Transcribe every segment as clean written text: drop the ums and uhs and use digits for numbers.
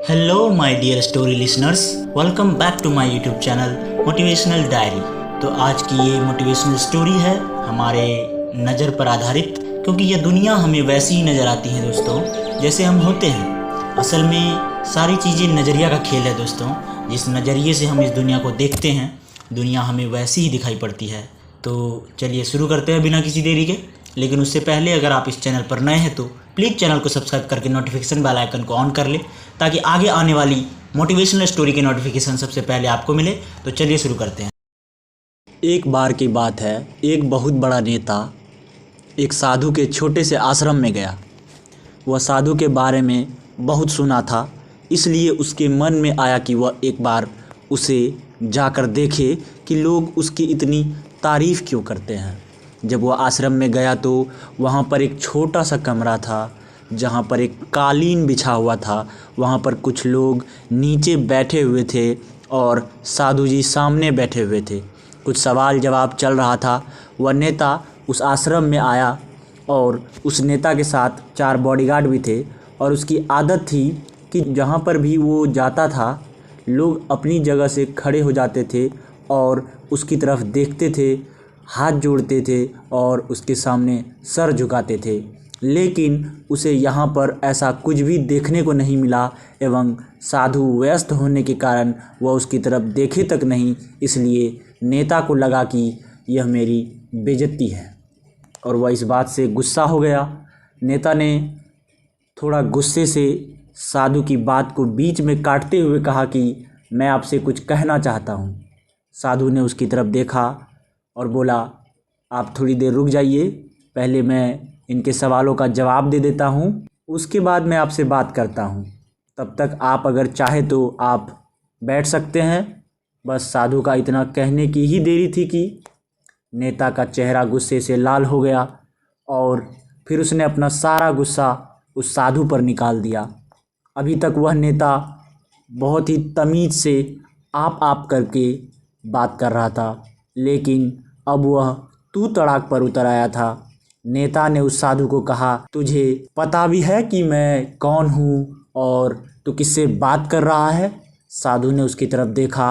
Hello my dear story listeners, welcome back to my YouTube channel motivational diary. तो आज की ये motivational story है हमारे नज़र पर आधारित, क्योंकि ये दुनिया हमें वैसी ही नज़र आती है दोस्तों जैसे हम होते हैं। असल में सारी चीज़ें नज़रिया का खेल है दोस्तों। जिस नज़रिए से हम इस दुनिया को देखते हैं, दुनिया हमें वैसी ही दिखाई पड़ती है। तो चलिए शुरू करते हैं बिना किसी देरी के। लेकिन उससे पहले अगर आप इस चैनल पर नए हैं तो प्लीज़ चैनल को सब्सक्राइब करके नोटिफिकेशन बेल आइकन को ऑन कर ले, ताकि आगे आने वाली मोटिवेशनल स्टोरी के नोटिफिकेशन सबसे पहले आपको मिले। तो चलिए शुरू करते हैं। एक बार की बात है, एक बहुत बड़ा नेता एक साधु के छोटे से आश्रम में गया। वह साधु के बारे में बहुत सुना था, इसलिए उसके मन में आया कि वह एक बार उसे जाकर देखे कि लोग उसकी इतनी तारीफ़ क्यों करते हैं। जब वह आश्रम में गया तो वहाँ पर एक छोटा सा कमरा था, जहाँ पर एक कालीन बिछा हुआ था। वहाँ पर कुछ लोग नीचे बैठे हुए थे और साधु जी सामने बैठे हुए थे। कुछ सवाल जवाब चल रहा था। वह नेता उस आश्रम में आया और उस नेता के साथ 4 बॉडीगार्ड भी थे। और उसकी आदत थी कि जहाँ पर भी वो जाता था, लोग अपनी जगह से खड़े हो जाते थे और उसकी तरफ देखते थे, हाथ जोड़ते थे और उसके सामने सर झुकाते थे। लेकिन उसे यहाँ पर ऐसा कुछ भी देखने को नहीं मिला एवं साधु व्यस्त होने के कारण वह उसकी तरफ देखे तक नहीं। इसलिए नेता को लगा कि यह मेरी बेइज्जती है और वह इस बात से गुस्सा हो गया। नेता ने थोड़ा गुस्से से साधु की बात को बीच में काटते हुए कहा कि मैं आपसे कुछ कहना चाहता हूँ। साधु ने उसकी तरफ देखा और बोला, आप थोड़ी देर रुक जाइए, पहले मैं इनके सवालों का जवाब दे देता हूँ, उसके बाद मैं आपसे बात करता हूँ। तब तक आप अगर चाहे तो आप बैठ सकते हैं। बस साधु का इतना कहने की ही देरी थी कि नेता का चेहरा गुस्से से लाल हो गया और फिर उसने अपना सारा गुस्सा उस साधु पर निकाल दिया। अभी तक वह नेता बहुत ही तमीज़ से आप करके बात कर रहा था, लेकिन अब वह तू तड़ाक पर उतर आया था। नेता ने उस साधु को कहा, तुझे पता भी है कि मैं कौन हूँ और तू किससे बात कर रहा है? साधु ने उसकी तरफ देखा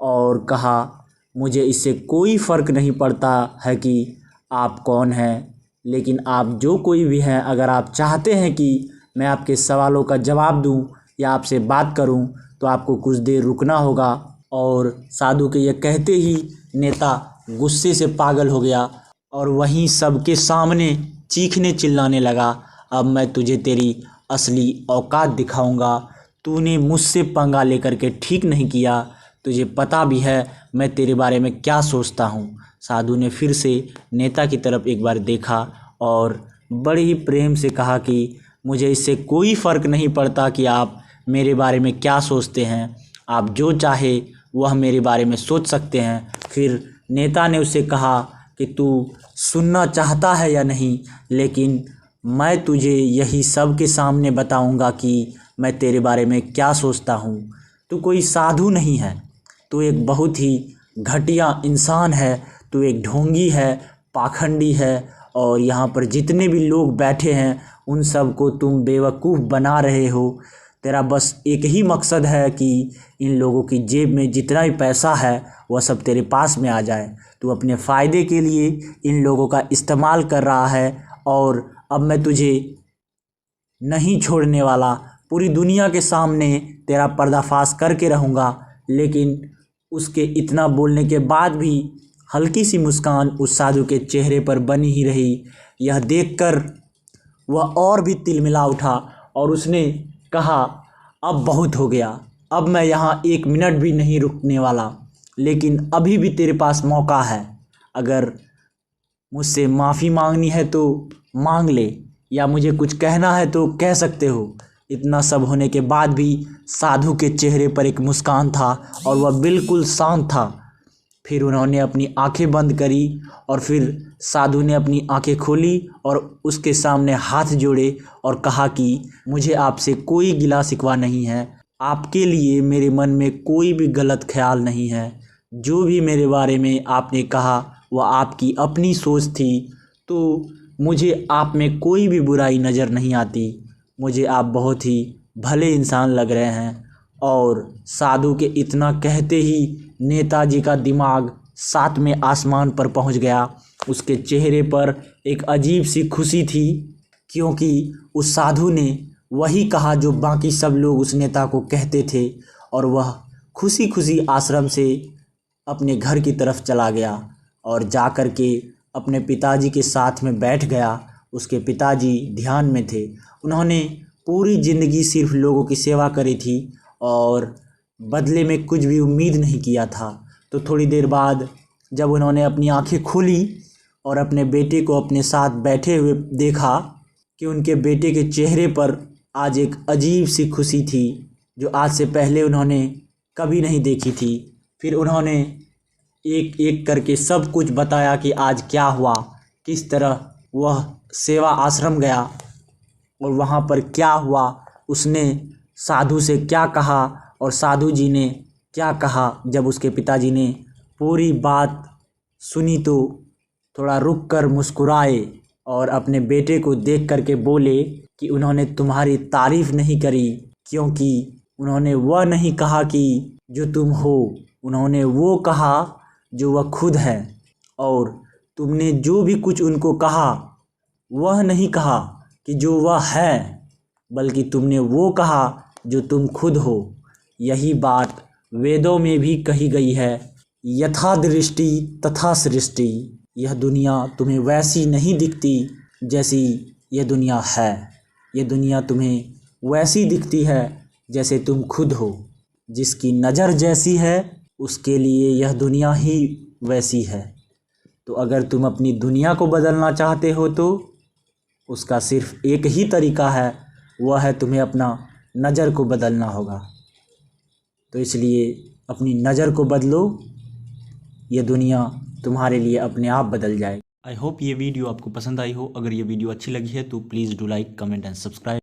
और कहा, मुझे इससे कोई फ़र्क नहीं पड़ता है कि आप कौन हैं, लेकिन आप जो कोई भी हैं, अगर आप चाहते हैं कि मैं आपके सवालों का जवाब दूं या आपसे बात करूं तो आपको कुछ देर रुकना होगा। और साधु के यह कहते ही नेता गुस्से से पागल हो गया और वहीं सबके सामने चीखने चिल्लाने लगा, अब मैं तुझे तेरी असली औकात दिखाऊंगा। तूने मुझसे पंगा लेकर के ठीक नहीं किया, तुझे पता भी है मैं तेरे बारे में क्या सोचता हूँ। साधु ने फिर से नेता की तरफ एक बार देखा और बड़े ही प्रेम से कहा कि मुझे इससे कोई फ़र्क नहीं पड़ता कि आप मेरे बारे में क्या सोचते हैं, आप जो चाहे वह मेरे बारे में सोच सकते हैं। फिर नेता ने उसे कहा कि तू सुनना चाहता है या नहीं, लेकिन मैं तुझे यही सब के सामने बताऊंगा कि मैं तेरे बारे में क्या सोचता हूँ। तू कोई साधु नहीं है, तू एक बहुत ही घटिया इंसान है, तू एक ढोंगी है, पाखंडी है और यहाँ पर जितने भी लोग बैठे हैं उन सब को तुम बेवकूफ़ बना रहे हो। तेरा बस एक ही मकसद है कि इन लोगों की जेब में जितना भी पैसा है वह सब तेरे पास में आ जाए। तू अपने फ़ायदे के लिए इन लोगों का इस्तेमाल कर रहा है और अब मैं तुझे नहीं छोड़ने वाला, पूरी दुनिया के सामने तेरा पर्दाफाश करके रहूँगा। लेकिन उसके इतना बोलने के बाद भी हल्की सी मुस्कान उस साधु के चेहरे पर बनी ही रही। यह देखकर वह और भी तिलमिला उठा और उसने कहा, अब बहुत हो गया, अब मैं यहाँ 1 मिनट भी नहीं रुकने वाला, लेकिन अभी भी तेरे पास मौका है। अगर मुझसे माफ़ी मांगनी है तो मांग ले, या मुझे कुछ कहना है तो कह सकते हो। इतना सब होने के बाद भी साधु के चेहरे पर एक मुस्कान था और वह बिल्कुल शांत था। फिर उन्होंने अपनी आंखें बंद करी और फिर साधु ने अपनी आंखें खोली और उसके सामने हाथ जोड़े और कहा कि मुझे आपसे कोई गिला शिकवा नहीं है, आपके लिए मेरे मन में कोई भी गलत ख्याल नहीं है। जो भी मेरे बारे में आपने कहा वह आपकी अपनी सोच थी, तो मुझे आप में कोई भी बुराई नज़र नहीं आती। मुझे आप बहुत ही भले इंसान लग रहे हैं। और साधु के इतना कहते ही नेताजी का दिमाग 7वें आसमान पर पहुंच गया। उसके चेहरे पर एक अजीब सी खुशी थी, क्योंकि उस साधु ने वही कहा जो बाकी सब लोग उस नेता को कहते थे। और वह खुशी खुशी आश्रम से अपने घर की तरफ चला गया और जा कर के अपने पिताजी के साथ में बैठ गया। उसके पिताजी ध्यान में थे। उन्होंने पूरी ज़िंदगी सिर्फ लोगों की सेवा करी थी और बदले में कुछ भी उम्मीद नहीं किया था। तो थोड़ी देर बाद जब उन्होंने अपनी आंखें खोली और अपने बेटे को अपने साथ बैठे हुए देखा कि उनके बेटे के चेहरे पर आज एक अजीब सी खुशी थी जो आज से पहले उन्होंने कभी नहीं देखी थी। फिर उन्होंने एक एक करके सब कुछ बताया कि आज क्या हुआ, किस तरह वह सेवा आश्रम गया और वहाँ पर क्या हुआ, उसने साधु से क्या कहा और साधु जी ने क्या कहा। जब उसके पिताजी ने पूरी बात सुनी तो थोड़ा रुक कर मुस्कुराए और अपने बेटे को देख कर के बोले कि उन्होंने तुम्हारी तारीफ़ नहीं करी, क्योंकि उन्होंने वह नहीं कहा कि जो तुम हो, उन्होंने वो कहा जो वह खुद है। और तुमने जो भी कुछ उनको कहा वह नहीं कहा कि जो वह है, बल्कि तुमने वो कहा जो तुम खुद हो। यही बात वेदों में भी कही गई है, यथा दृष्टि तथा सृष्टि। यह दुनिया तुम्हें वैसी नहीं दिखती जैसी यह दुनिया है। यह दुनिया तुम्हें वैसी दिखती है जैसे तुम खुद हो। जिसकी नज़र जैसी है उसके लिए यह दुनिया ही वैसी है। तो अगर तुम अपनी दुनिया को बदलना चाहते हो तो उसका सिर्फ एक ही तरीका है, वह है तुम्हें अपना नज़र को बदलना होगा। तो इसलिए अपनी नज़र को बदलो, ये दुनिया तुम्हारे लिए अपने आप बदल जाए। आई होप ये वीडियो आपको पसंद आई हो। अगर ये वीडियो अच्छी लगी है तो please do like, comment and subscribe.